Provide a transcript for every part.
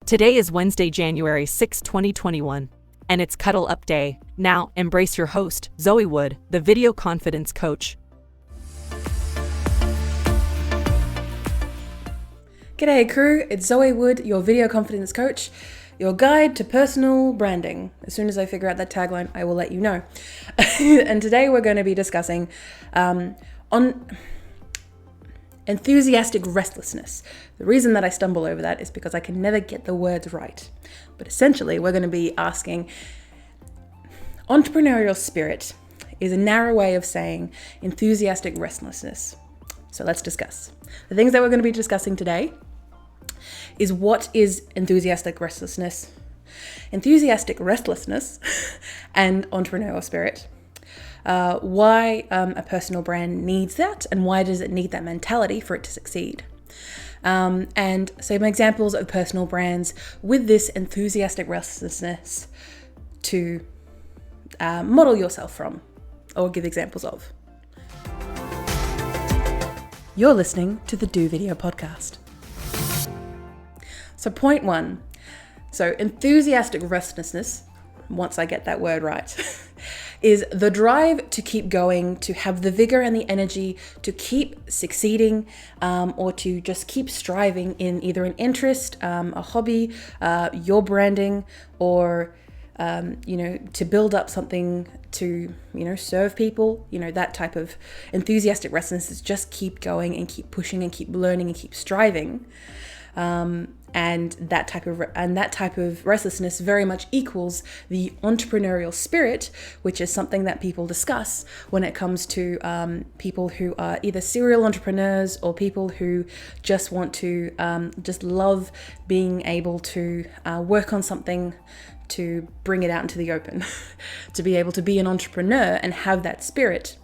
Today is Wednesday, January 6, 2021, and it's Cuddle Up Day. Now, embrace your host, Zoë Wood, the video confidence coach. G'day crew, it's Zoë Wood, your video confidence coach, your guide to personal branding. As soon as I figure out that tagline, I will let you know. And today we're going to be discussing on Enthusiastic Restlessness. The reason that I stumble over that is because I can never get the words right. But essentially, we're going to be asking, Entrepreneurial Spirit is a narrow way of saying enthusiastic restlessness. So let's discuss. The things that we're going to be discussing today is what is enthusiastic restlessness, enthusiastic restlessness, and entrepreneurial spirit. Why a personal brand needs that, and why does it need that mentality for it to succeed. And some examples of personal brands with this enthusiastic restlessness to model yourself from or give examples of. You're listening to the Do Video Podcast. So point one, enthusiastic restlessness, once I get that word right, is the drive to keep going, to have the vigor and the energy to keep succeeding, or to just keep striving in either an interest, a hobby, your branding, or to build up something to, serve people. That type of enthusiastic restlessness is just keep going and keep pushing and keep learning and keep striving. And that type of restlessness very much equals the entrepreneurial spirit, which is something that people discuss when it comes to people who are either serial entrepreneurs or people who just want to just love being able to work on something to bring it out into the open. To be able to be an entrepreneur and have that spirit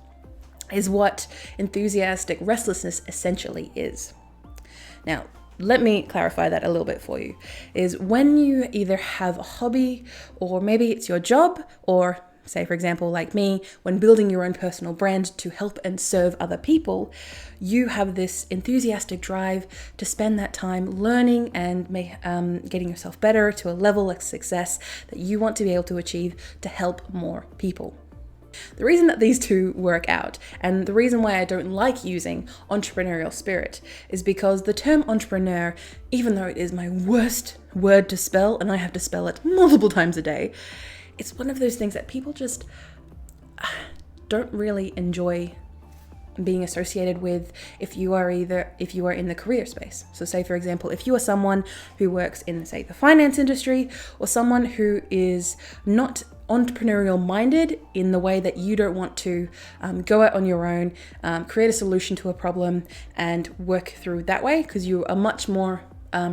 is what enthusiastic restlessness essentially is. Now, let me clarify that a little bit for you, is when you either have a hobby or maybe it's your job, or say, for example, like me, when building your own personal brand to help and serve other people, you have this enthusiastic drive to spend that time learning and getting yourself better to a level of success that you want to be able to achieve to help more people. The reason that these two work out, and the reason why I don't like using entrepreneurial spirit, is because the term entrepreneur, even though it is my worst word to spell, and I have to spell it multiple times a day, it's one of those things that people just don't really enjoy being associated with if you are in the career space. So say, for example, if you are someone who works in, say, the finance industry, or someone who is not entrepreneurial minded in the way that you don't want to go out on your own, create a solution to a problem and work through that way, because you are much more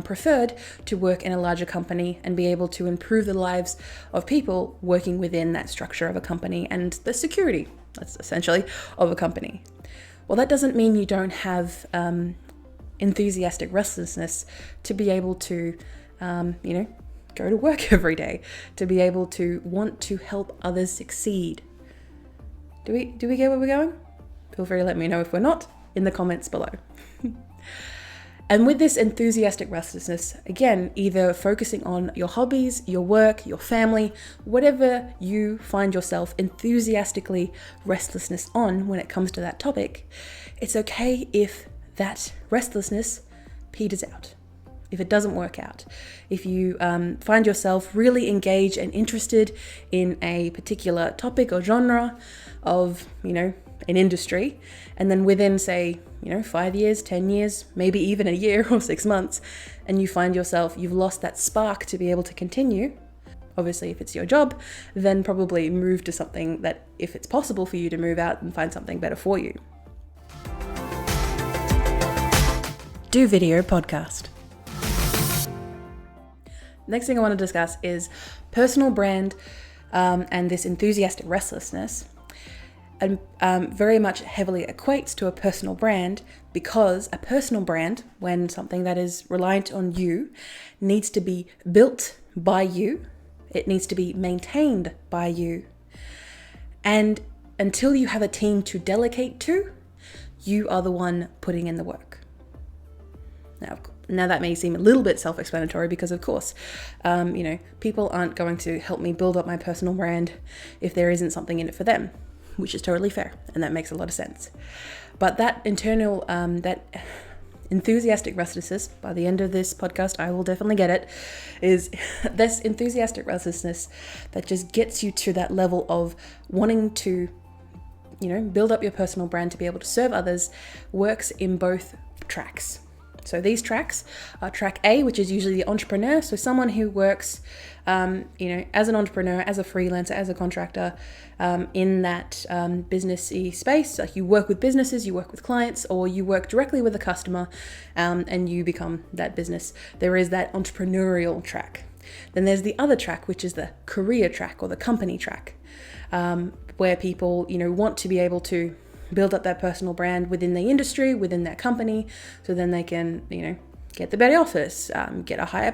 preferred to work in a larger company and be able to improve the lives of people working within that structure of a company and the security, that's essentially, of a company. Well, that doesn't mean you don't have enthusiastic restlessness to be able to, go to work every day, to be able to want to help others succeed. Do we get where we're going? Feel free to let me know if we're not in the comments below. And with this enthusiastic restlessness, again, either focusing on your hobbies, your work, your family, whatever you find yourself enthusiastically restlessness on when it comes to that topic, it's okay if that restlessness peters out. If it doesn't work out, if you find yourself really engaged and interested in a particular topic or genre of, an industry, and then within, say, 5 years, 10 years, maybe even a year or 6 months, and you find yourself, you've lost that spark to be able to continue, obviously if it's your job, then probably move to something that, if it's possible for you to move out and find something better for you. Do Video Podcast. Next thing I want to discuss is personal brand and this enthusiastic restlessness, and very much heavily equates to a personal brand, because a personal brand, when something that is reliant on you, needs to be built by you, it needs to be maintained by you, and until you have a team to delegate to, you are the one putting in the work. Now, Now that may seem a little bit self-explanatory because of course, people aren't going to help me build up my personal brand if there isn't something in it for them, which is totally fair. And that makes a lot of sense. But that internal, that enthusiastic restlessness, by the end of this podcast, I will definitely get it, is this enthusiastic restlessness that just gets you to that level of wanting to, build up your personal brand to be able to serve others, works in both tracks. So these tracks are track A, which is usually the entrepreneur. So someone who works, as an entrepreneur, as a freelancer, as a contractor, in that businessy space. Like you work with businesses, you work with clients, or you work directly with a customer, and you become that business. There is that entrepreneurial track. Then there's the other track, which is the career track or the company track, where people, want to be able to build up their personal brand within the industry, within their company, so then they can, get the better office, get a higher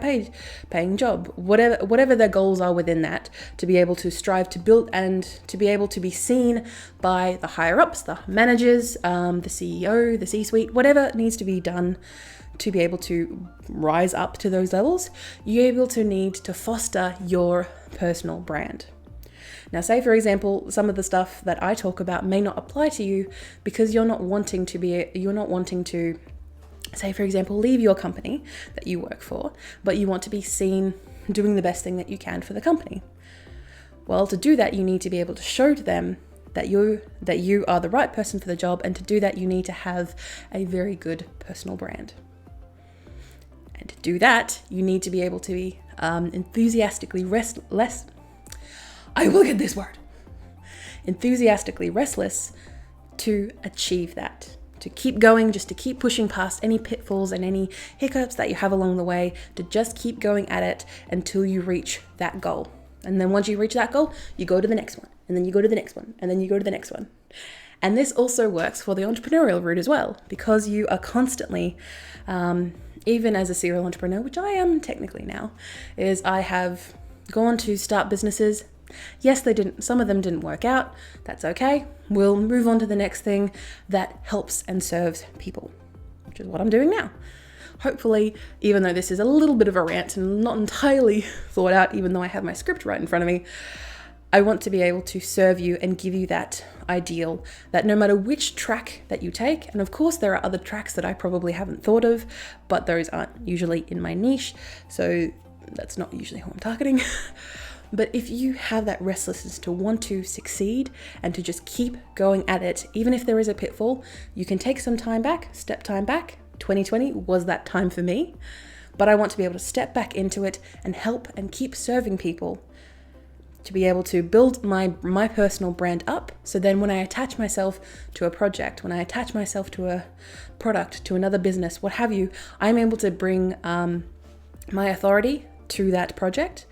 paying job, whatever their goals are within that, to be able to strive to build and to be able to be seen by the higher ups, the managers, the CEO, the C-suite, whatever needs to be done to be able to rise up to those levels. You're need to foster your personal brand. Now, say for example, some of the stuff that I talk about may not apply to you because you're not wanting to, say for example, leave your company that you work for, but you want to be seen doing the best thing that you can for the company. Well, to do that, you need to be able to show to them that you are the right person for the job, and to do that, you need to have a very good personal brand. And to do that, you need to be able to be enthusiastically restless. I will get this word. Enthusiastically restless to achieve that. To keep going, just to keep pushing past any pitfalls and any hiccups that you have along the way, to just keep going at it until you reach that goal. And then once you reach that goal, you go to the next one, and then you go to the next one, and then you go to the next one. And this also works for the entrepreneurial route as well, because you are constantly, even as a serial entrepreneur, which I am technically now, is I have gone to start businesses. Yes, some of them didn't work out. That's okay. We'll move on to the next thing that helps and serves people, which is what I'm doing now. Hopefully, even though this is a little bit of a rant and not entirely thought out, even though I have my script right in front of me, I want to be able to serve you and give you that ideal that no matter which track that you take, and of course there are other tracks that I probably haven't thought of, but those aren't usually in my niche, so that's not usually who I'm targeting. But if you have that restlessness to want to succeed and to just keep going at it, even if there is a pitfall, you can take some time back, step time back. 2020 was that time for me, but I want to be able to step back into it and help and keep serving people to be able to build my personal brand up. So then when I attach myself to a project, when I attach myself to a product, to another business, what have you, I'm able to bring my authority to that project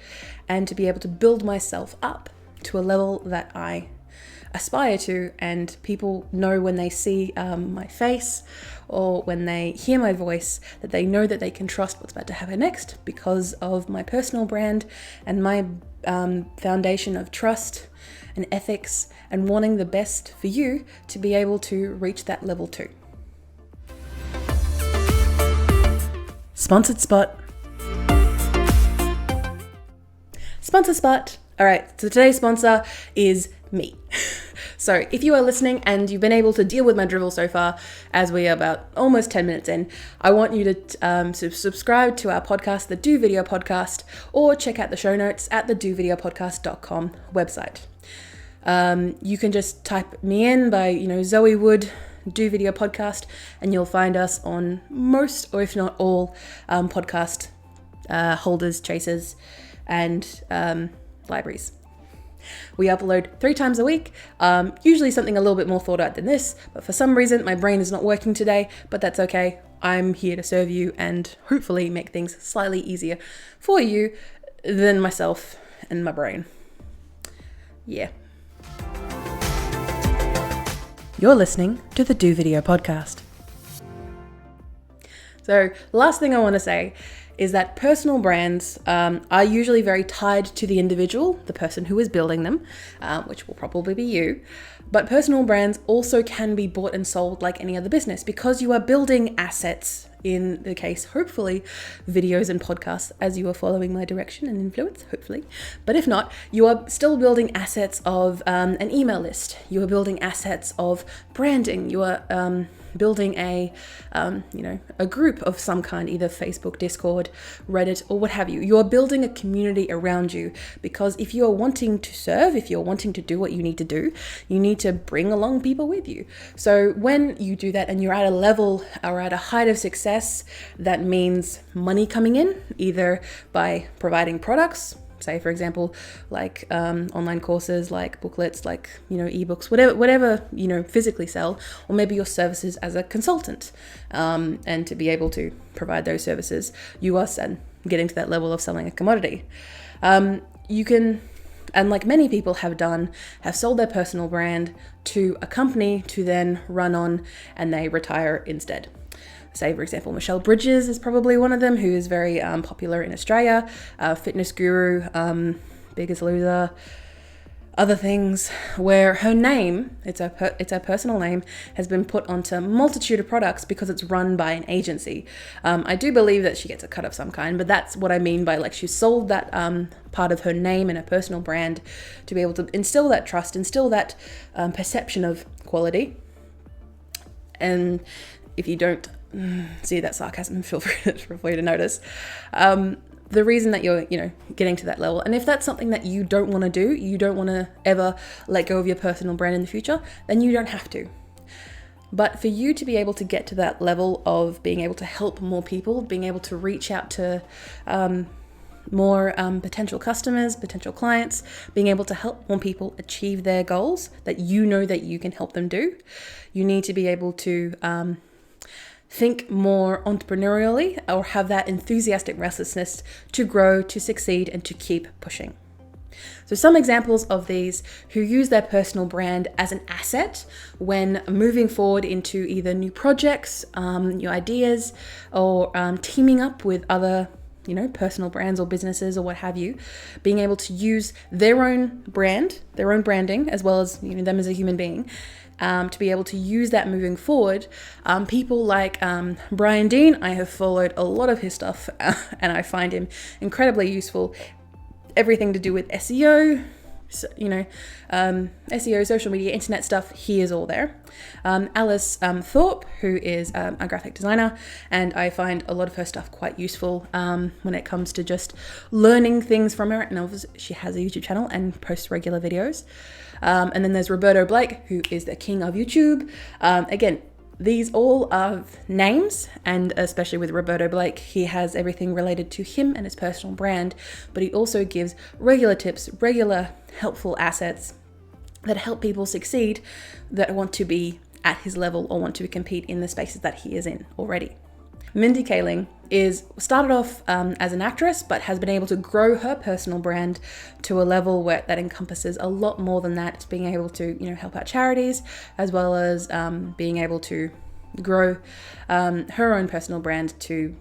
and to be able to build myself up to a level that I aspire to, and people know when they see my face or when they hear my voice that they know that they can trust what's about to happen next because of my personal brand and my foundation of trust and ethics and wanting the best for you to be able to reach that level too. Sponsored spot. Sponsor spot. All right, so today's sponsor is me. So if you are listening and you've been able to deal with my drivel so far, as we are about almost 10 minutes in, I want you to subscribe to our podcast, the Do Video Podcast, or check out the show notes at the dovideopodcast.com website. You can just type me in by, Zoë Wood, Do Video Podcast, and you'll find us on most, or if not all, podcast holders, chasers, and libraries. We upload 3 times a week, usually something a little bit more thought out than this, but for some reason my brain is not working today, but that's okay. I'm here to serve you and hopefully make things slightly easier for you than myself and my brain. Yeah. You're listening to the Do Video Podcast. So, last thing I want to say is that personal brands are usually very tied to the individual, the person who is building them, which will probably be you. But personal brands also can be bought and sold like any other business, because you are building assets, in the case, hopefully, videos and podcasts, as you are following my direction and influence, hopefully. But if not, you are still building assets of an email list. You are building assets of branding. You are building a group of some kind, either Facebook, Discord, Reddit, or what have you. You are building a community around you, because if you are wanting to serve, if you're wanting to do what you need to do, you need to bring along people with you. So when you do that and you're at a level or at a height of success, that means money coming in, either by providing products, say for example, like online courses, like booklets, like ebooks, whatever physically sell, or maybe your services as a consultant, and to be able to provide those services, you are getting to that level of selling a commodity. You can, and like many people have done, have sold their personal brand to a company to then run on, and they retire instead. Say, for example, Michelle Bridges is probably one of them, who is very popular in Australia, fitness guru, Biggest Loser, other things, where her name, it's her personal name, has been put onto a multitude of products because it's run by an agency. I do believe that she gets a cut of some kind, but that's what I mean by, like, she sold that part of her name and her personal brand to be able to instill that trust, instill that perception of quality. And if you don't see that sarcasm, feel free to notice. The reason that you're, getting to that level, and if that's something that you don't want to do, you don't want to ever let go of your personal brand in the future, then you don't have to. But for you to be able to get to that level of being able to help more people, being able to reach out to more potential customers, potential clients, being able to help more people achieve their goals that that you can help them do, you need to be able to think more entrepreneurially, or have that enthusiastic restlessness to grow, to succeed, and to keep pushing. So some examples of these who use their personal brand as an asset when moving forward into either new projects, new ideas, or teaming up with other personal brands or businesses or what have you, being able to use their own brand, their own branding, as well as them as a human being, to be able to use that moving forward. People like Brian Dean, I have followed a lot of his stuff and I find him incredibly useful. Everything to do with SEO, SEO, social media, internet stuff, he is all there. Alice Thorpe, who is a graphic designer, and I find a lot of her stuff quite useful when it comes to just learning things from her. And obviously she has a YouTube channel and posts regular videos. And then there's Roberto Blake, who is the king of YouTube. Again, these all are names, and especially with Roberto Blake, he has everything related to him and his personal brand, but he also gives regular tips, regular helpful assets that help people succeed that want to be at his level or want to compete in the spaces that he is in already. Mindy Kaling started off as an actress, but has been able to grow her personal brand to a level where that encompasses a lot more than that. It's being able to, help out charities, as well as being able to grow her own personal brand to,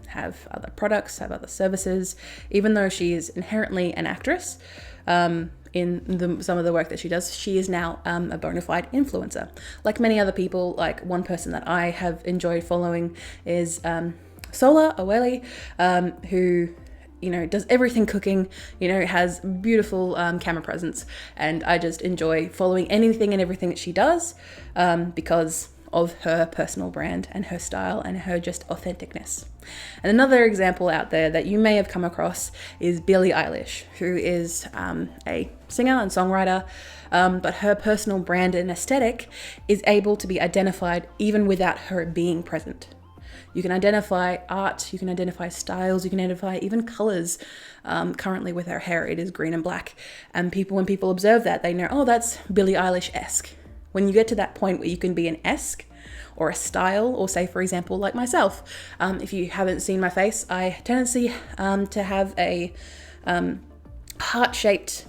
have other products, have other services. Even though she is inherently an actress, in some of the work that she does, she is now a bona fide influencer. Like many other people, like one person that I have enjoyed following is Sola Aweli, who does everything cooking, has beautiful camera presence, and I just enjoy following anything and everything that she does because of her personal brand and her style and her just authenticness. And another example out there that you may have come across is Billie Eilish, who is a singer and songwriter, but her personal brand and aesthetic is able to be identified even without her being present. You can identify art, you can identify styles, you can identify even colors. Currently with her hair, it is green and black. And when people observe that, they know, oh, that's Billie Eilish-esque. When you get to that point where you can be an esque or a style, or say, for example, like myself, if you haven't seen my face, I tendency to have a heart-shaped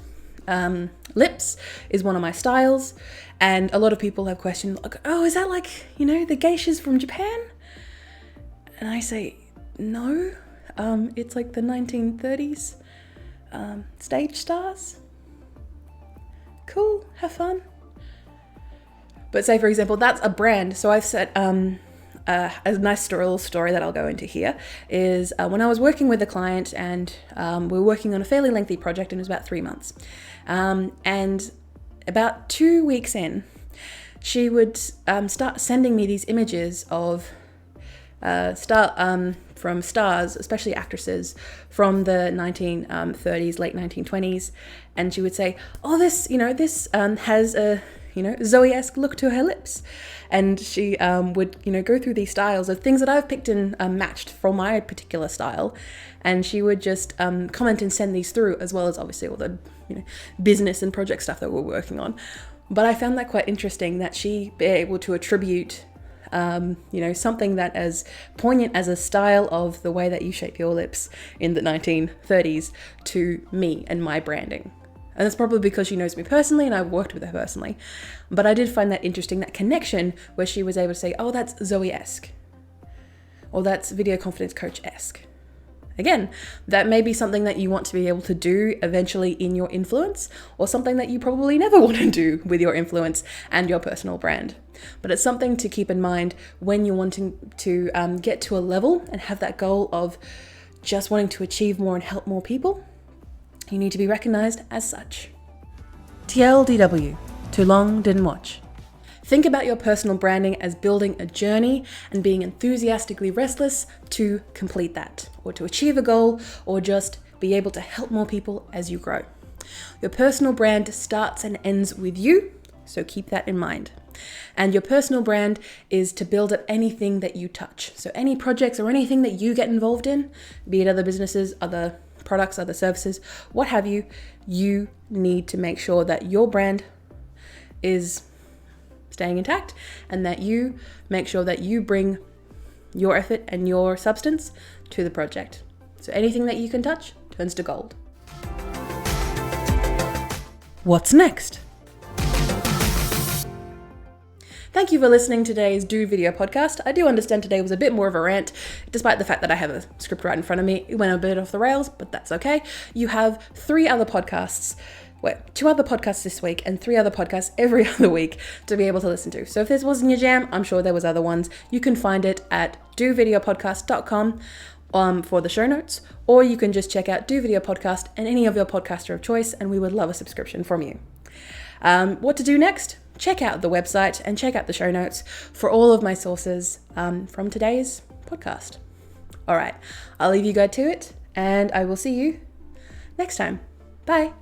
lips is one of my styles. And a lot of people have questioned, like, oh, is that like, the geishas from Japan? And I say, no, It's like the 1930s. Stage stars. Cool, have fun. But say, for example, that's a brand. So I've said, a nice little story that I'll go into here is when I was working with a client and we were working on a fairly lengthy project, and it was about 3 months. And about 2 weeks in, she would start sending me these images of from stars, especially actresses from the 1930s, late 1920s. And she would say, oh, this has a, Zoe-esque look to her lips. And she would, go through these styles of things that I've picked and matched from my particular style. And she would just comment and send these through, as well as obviously all the, business and project stuff that we're working on. But I found that quite interesting that she be able to attribute, something that as poignant as a style of the way that you shape your lips in the 1930s to me and my branding. And that's probably because she knows me personally and I've worked with her personally. But I did find that interesting, that connection where she was able to say, oh, that's Zoe-esque. Or that's video confidence coach-esque. Again, that may be something that you want to be able to do eventually in your influence, or something that you probably never want to do with your influence and your personal brand. But it's something to keep in mind when you're wanting to get to a level and have that goal of just wanting to achieve more and help more people. You need to be recognized as such. TLDW, too long, didn't watch. Think about your personal branding as building a journey and being enthusiastically restless to complete that, or to achieve a goal, or just be able to help more people as you grow. Your personal brand starts and ends with you, so keep that in mind. And your personal brand is to build up anything that you touch. So any projects or anything that you get involved in, be it other businesses, other products, other services, what have you, you need to make sure that your brand is staying intact and that you make sure that you bring your effort and your substance to the project. So anything that you can touch turns to gold. What's next? Thank you for listening to today's Do Video podcast. I do understand today was a bit more of a rant, despite the fact that I have a script right in front of me. It went a bit off the rails, but that's okay. You have 2 other podcasts this week and 3 other podcasts every other week to be able to listen to. So if this wasn't your jam, I'm sure there was other ones. You can find it at dovideopodcast.com for the show notes, or you can just check out Do Video Podcast and any of your podcaster of choice, and we would love a subscription from you. What to do next? Check out the website and check out the show notes for all of my sources from today's podcast. All right, I'll leave you guys to it, and I will see you next time. Bye.